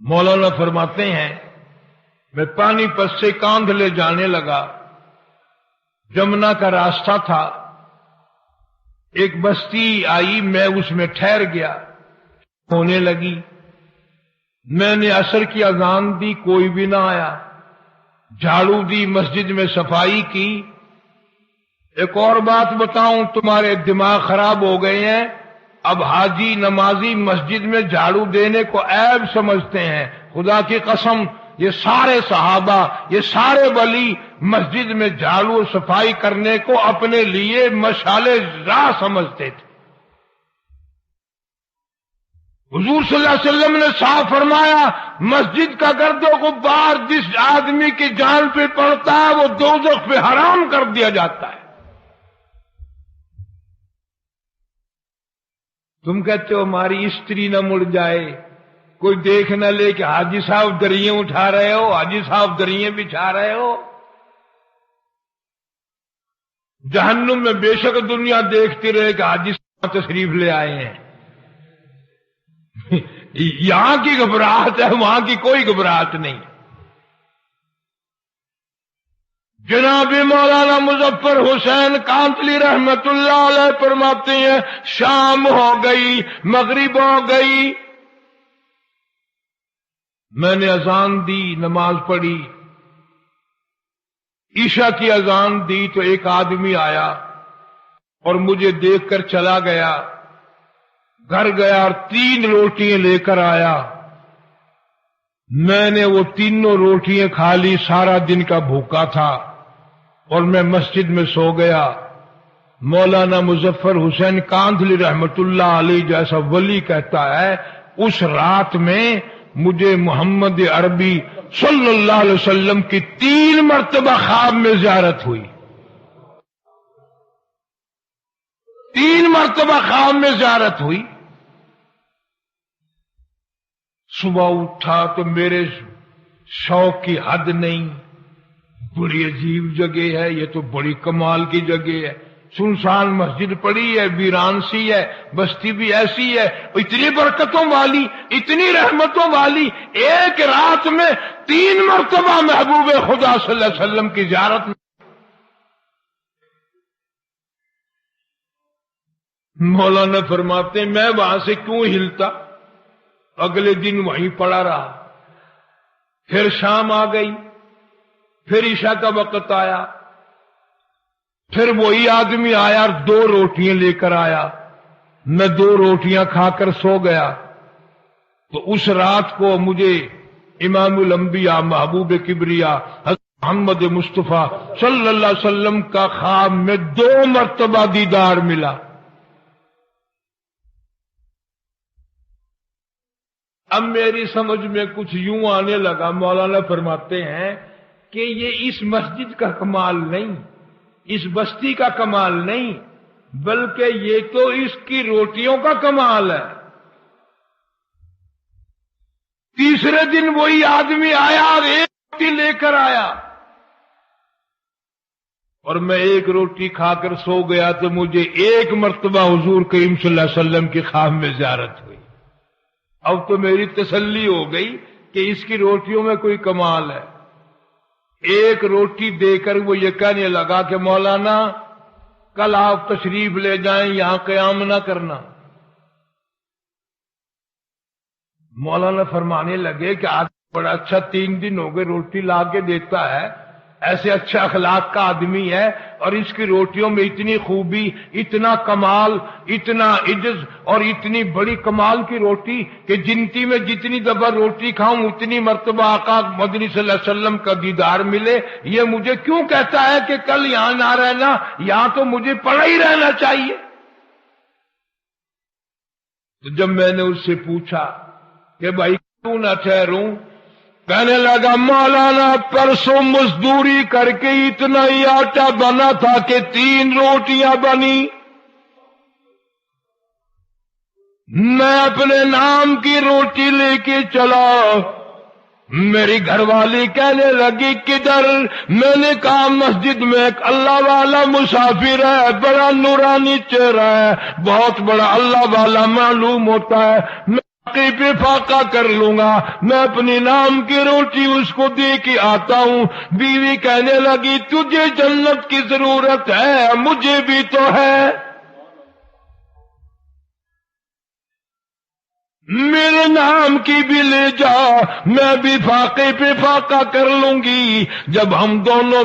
مولانا فرماتے ہیں میں پانی پت سے کاندھ لے جانے لگا، جمنا کا راستہ تھا، ایک بستی آئی، میں اس میں ٹھہر گیا، ہونے لگی، میں نے عصر کی اذان دی، کوئی بھی نہ آیا، جھاڑو دی، مسجد میں صفائی کی۔ ایک اور بات بتاؤں، تمہارے دماغ خراب ہو گئے ہیں، اب حاجی نمازی مسجد میں جھاڑو دینے کو عیب سمجھتے ہیں۔ خدا کی قسم، یہ سارے صحابہ، یہ سارے ولی مسجد میں جھاڑو صفائی کرنے کو اپنے لیے مشعل راہ سمجھتے تھے۔ حضور صلی اللہ علیہ وسلم نے صاف فرمایا، مسجد کا گرد و غبار جس آدمی کی جان پہ پڑتا ہے وہ دوزخ پہ حرام کر دیا جاتا ہے۔ تم کہتے ہو ہماری استری نہ مڑ جائے، کوئی دیکھ نہ لے کہ حاجی صاحب دریں اٹھا رہے ہو، حاجی صاحب دریں بچھا رہے ہو۔ جہنم میں بے شک دنیا دیکھتی رہے کہ حاجی صاحب تشریف لے آئے ہیں۔ یہاں کی گھبراہٹ ہے، وہاں کی کوئی گھبراہٹ نہیں۔ جناب مولانا مظفر حسین کانتلی رحمت اللہ علیہ فرماتے ہیں، شام ہو گئی، مغرب ہو گئی، میں نے اذان دی، نماز پڑھی، عشاء کی اذان دی تو ایک آدمی آیا اور مجھے دیکھ کر چلا گیا، گھر گیا اور 3 روٹیاں لے کر آیا۔ میں نے وہ تینوں روٹیاں کھا لی، سارا دن کا بھوکا تھا اور میں مسجد میں سو گیا۔ مولانا مظفر حسین کاندھلی رحمت اللہ علیہ جیسا ولی کہتا ہے، اس رات میں مجھے محمد عربی صلی اللہ علیہ وسلم کی 3 مرتبہ خواب میں زیارت ہوئی، 3 مرتبہ خواب میں زیارت ہوئی۔ صبح اٹھا تو میرے شوق کی حد نہیں، بڑی عجیب جگہ ہے، یہ تو بڑی کمال کی جگہ ہے، سنسان مسجد پڑی ہے، ویران سی ہے، بستی بھی ایسی ہے، اتنی برکتوں والی، اتنی رحمتوں والی، ایک رات میں 3 مرتبہ محبوب خدا صلی اللہ علیہ وسلم کی زیارت میں۔ مولانا فرماتے ہیں میں وہاں سے کیوں ہلتا، اگلے دن وہیں پڑا رہا، پھر شام آ گئی، پھر عشاء کا وقت آیا، پھر وہی آدمی آیا اور 2 روٹیاں لے کر آیا، میں 2 روٹیاں کھا کر سو گیا۔ تو اس رات کو مجھے امام الانبیاء محبوب کبریا حضرت محمد مصطفیٰ صلی اللہ علیہ وسلم کا خواب میں 2 مرتبہ دیدار ملا۔ اب میری سمجھ میں کچھ یوں آنے لگا، مولانا فرماتے ہیں کہ یہ اس مسجد کا کمال نہیں، اس بستی کا کمال نہیں، بلکہ یہ تو اس کی روٹیوں کا کمال ہے۔ تیسرے دن وہی آدمی آیا اور 1 روٹی لے کر آیا، اور میں 1 روٹی کھا کر سو گیا تو مجھے 1 مرتبہ حضور کریم صلی اللہ علیہ وسلم کی خواب میں زیارت ہوئی۔ اب تو میری تسلی ہو گئی کہ اس کی روٹیوں میں کوئی کمال ہے۔ 1 روٹی دے کر وہ یہ کہنے لگا کہ مولانا کل آپ تشریف لے جائیں، یہاں قیام نہ کرنا۔ مولانا فرمانے لگے کہ آدمی بڑا اچھا، 3 دن ہو گئے روٹی لا کے دیتا ہے، ایسے اچھے اخلاق کا آدمی ہے، اور اس کی روٹیوں میں اتنی خوبی، اتنا کمال، اتنا عجز، اور اتنی بڑی کمال کی روٹی کہ جنتی میں جتنی دفعہ روٹی کھاؤں اتنی مرتبہ آقا مدنی صلی اللہ علیہ وسلم کا دیدار ملے۔ یہ مجھے کیوں کہتا ہے کہ کل یہاں نہ رہنا، یہاں تو مجھے پڑا ہی رہنا چاہیے۔ تو جب میں نے اس سے پوچھا کہ بھائی کیوں نہ ٹھہروں، کہنے لگا مولانا پرسوں مزدوری کر کے اتنا ہی آٹا بنا تھا کہ 3 روٹیاں بنی، میں اپنے نام کی روٹی لے کے چلا، میری گھر والی کہنے لگی کدھر؟ میں نے کہا مسجد میں ایک اللہ والا مسافر ہے، بڑا نورانی چہرہ ہے، بہت بڑا اللہ والا معلوم ہوتا ہے، میں پہ فاقہ کر لوں گا، میں اپنی نام کی روٹی اس کو دے کے آتا ہوں۔ بیوی کہنے لگی تجھے جنت کی ضرورت ہے، مجھے بھی تو ہے، میرے نام کی بھی لے جا، میں بھی فاقے پہ فاقہ کر لوں گی۔ جب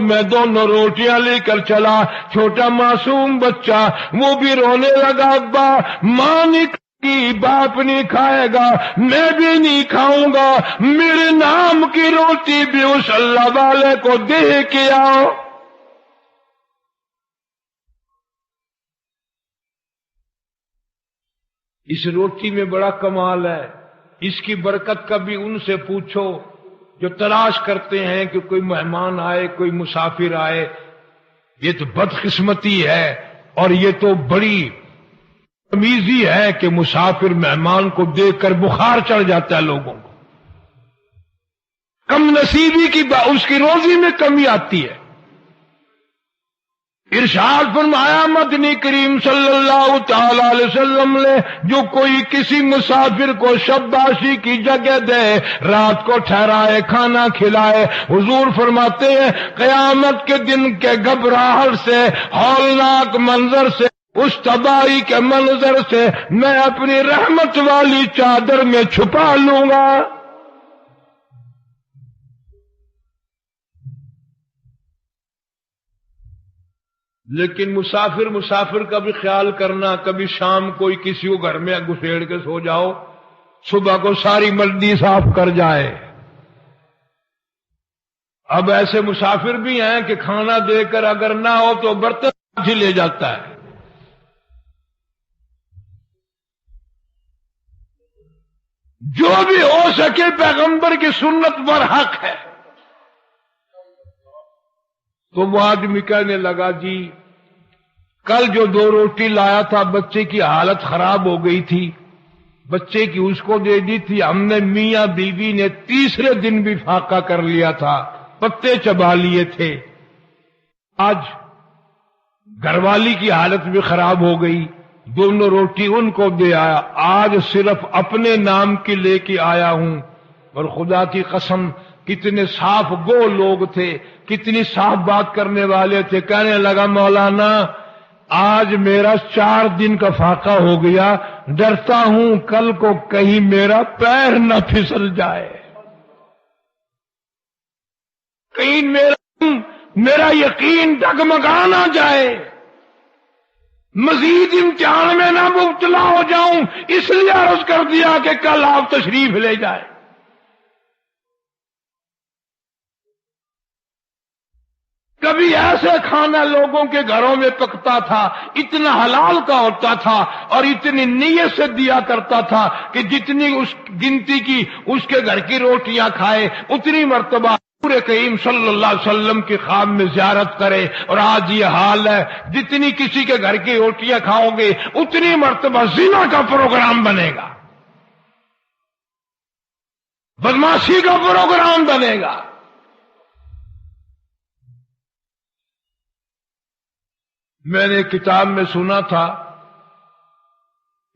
میں دونوں روٹیاں لے کر چلا، چھوٹا معصوم بچہ وہ بھی رونے لگا، ابا ماں نہیں کھائے گی، باپ نہیں کھائے گا، میں بھی نہیں کھاؤں گا، میرے نام کی روٹی بھی اس اللہ والے کو دے کے آؤ۔ اس روٹی میں بڑا کمال ہے، اس کی برکت کا بھی ان سے پوچھو جو تلاش کرتے ہیں کہ کوئی مہمان آئے، کوئی مسافر آئے۔ یہ تو بدقسمتی ہے اور یہ تو بڑی تمیزی ہے کہ مسافر مہمان کو دیکھ کر بخار چڑھ جاتا ہے لوگوں کو، کم نصیبی کی اس کی روزی میں کمی آتی ہے۔ ارشاد فرمایا مدنی کریم صلی اللہ تعالی علیہ وسلم نے، جو کوئی کسی مسافر کو شباشی کی جگہ دے، رات کو ٹھہرائے، کھانا کھلائے، حضور فرماتے ہیں قیامت کے دن کے گھبراہٹ سے، ہولناک منظر سے، اس تباہی کے منظر سے میں اپنی رحمت والی چادر میں چھپا لوں گا۔ لیکن مسافر کا بھی خیال کرنا، کبھی شام کوئی کسی کو گھر میں گھسیڑ کے سو جاؤ، صبح کو ساری منڈی صاف کر جائے۔ اب ایسے مسافر بھی ہیں کہ کھانا دے کر اگر نہ ہو تو برتن ہی لے جاتا ہے۔ جو بھی ہو سکے پیغمبر کی سنت پر حق ہے۔ تو وہ آدمی کہنے لگا جی کل جو 2 روٹی لایا تھا بچے کی حالت خراب ہو گئی تھی، بچے کی اس کو دے دی تھی، ہم نے میاں بیوی نے تیسرے دن بھی فاقہ کر لیا تھا، پتے چبا لیے تھے، آج گھر والی کی حالت بھی خراب ہو گئی، دونوں روٹی ان کو دے آیا، آج صرف اپنے نام کی لے کے آیا ہوں۔ اور خدا کی قسم کتنے صاف گو لوگ تھے، کتنی صاف بات کرنے والے تھے۔ کہنے لگا مولانا آج میرا 4 دن کا فاقہ ہو گیا، ڈرتا ہوں کل کو کہیں میرا پیر نہ پھسل جائے، کہیں میرا یقین ڈگمگا نہ جائے، مزید امتحان میں نہ مبتلا ہو جاؤں، اس لیے عرض کر دیا کہ کل آپ تشریف لے جائیں۔ کبھی ایسے کھانا لوگوں کے گھروں میں پکتا تھا، اتنا حلال کا ہوتا تھا اور اتنی نیت سے دیا کرتا تھا کہ جتنی اس گنتی کی اس کے گھر کی روٹیاں کھائے اتنی مرتبہ پورے کریم صلی اللہ علیہ وسلم کی خواب میں زیارت کرے۔ اور آج یہ حال ہے، جتنی کسی کے گھر کی روٹیاں کھاؤ گے اتنی مرتبہ زنا کا پروگرام بنے گا، بدماشی کا پروگرام بنے گا۔ میں نے کتاب میں سنا تھا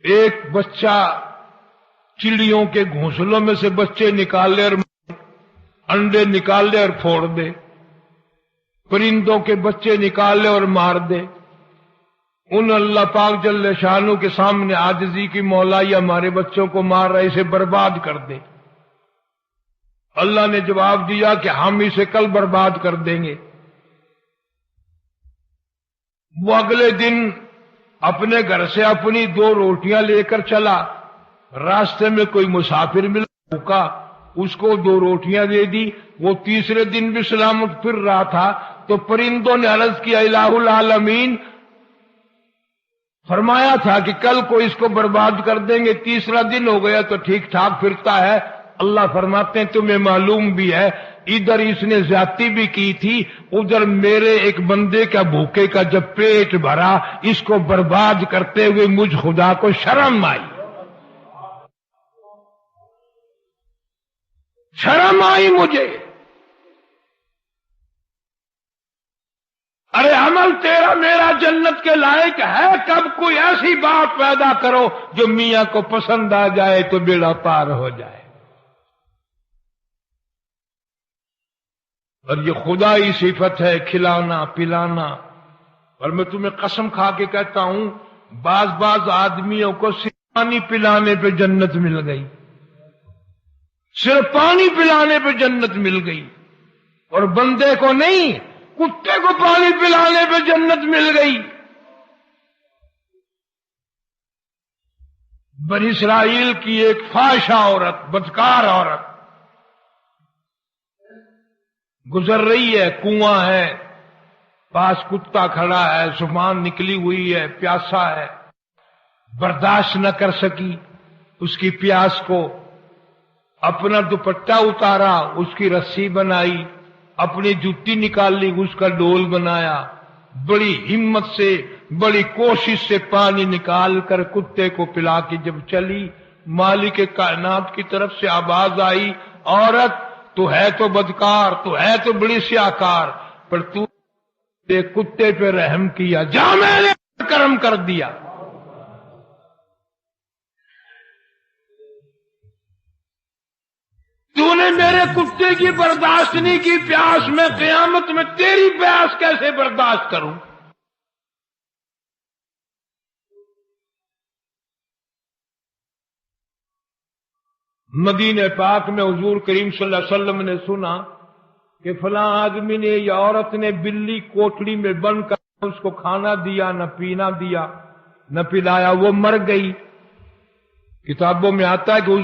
ایک بچہ چڑیوں کے گھونسلوں میں سے بچے نکال لے اور انڈے نکال لے اور پھوڑ دے، پرندوں کے بچے نکال لے اور مار دے۔ ان اللہ پاک جل شانو کے سامنے عاجزی کی مولا یہ ہمارے بچوں کو مار رہا ہے، اسے برباد کر دے۔ اللہ نے جواب دیا کہ ہم اسے کل برباد کر دیں گے۔ وہ اگلے دن اپنے گھر سے اپنی 2 روٹیاں لے کر چلا، راستے میں کوئی مسافر ملا بھوکا، اس کو 2 روٹیاں دے دی۔ وہ تیسرے دن بھی سلامت پھر رہا تھا تو پرندوں نے عرض کیا الہ العالمین فرمایا تھا کہ کل کو اس کو برباد کر دیں گے، تیسرا دن ہو گیا تو ٹھیک ٹھاک پھرتا ہے۔ اللہ فرماتے ہیں تمہیں معلوم بھی ہے ادھر اس نے زیادتی بھی کی تھی، ادھر میرے ایک بندے کا بھوکے کا جب پیٹ بھرا اس کو برباد کرتے ہوئے مجھ خدا کو شرم آئی، شرم آئی مجھے۔ ارے عمل تیرا میرا جنت کے لائق ہے کب؟ کوئی ایسی بات پیدا کرو جو میاں کو پسند آ جائے تو بیڑا پار ہو جائے. اور یہ خدائی صفت ہے کھلانا پلانا. اور میں تمہیں قسم کھا کے کہتا ہوں بعض آدمیوں کو صرف پانی پلانے پہ جنت مل گئی، صرف پانی پلانے پہ جنت مل گئی، اور بندے کو نہیں، کتے کو پانی پلانے پہ جنت مل گئی. بنی اسرائیل کی ایک فاحشہ عورت، بدکار عورت گزر رہی ہے، کنواں ہے، پاس کتا کھڑا ہے، زبان نکلی ہوئی ہے، پیاسا ہے، برداشت نہ کر سکی اس کی پیاس کو، اپنا دوپٹہ اتارا، اس کی رسی بنائی، اپنی جوتی نکالی، اس کا ڈول بنایا، بڑی ہمت سے بڑی کوشش سے پانی نکال کر کتے کو پلا کے جب چلی، مالک کائنات کی طرف سے آواز آئی، عورت تو ہے تو بدکار، تو ہے تو بڑی سیاکار، پر تو کتے پہ رحم کیا، جا میں نے کرم کر دیا. تو نے میرے کتے کی برداشت نہیں کی پیاس، میں قیامت میں تیری پیاس کیسے برداشت کروں؟ مدینہ پاک میں حضور کریم صلی اللہ علیہ وسلم نے سنا کہ فلاں آدمی نے یا عورت نے بلی کوٹڑی میں بند کر اس کو کھانا دیا، نہ پینا دیا، نہ پلایا، وہ مر گئی. کتابوں میں آتا ہے کہ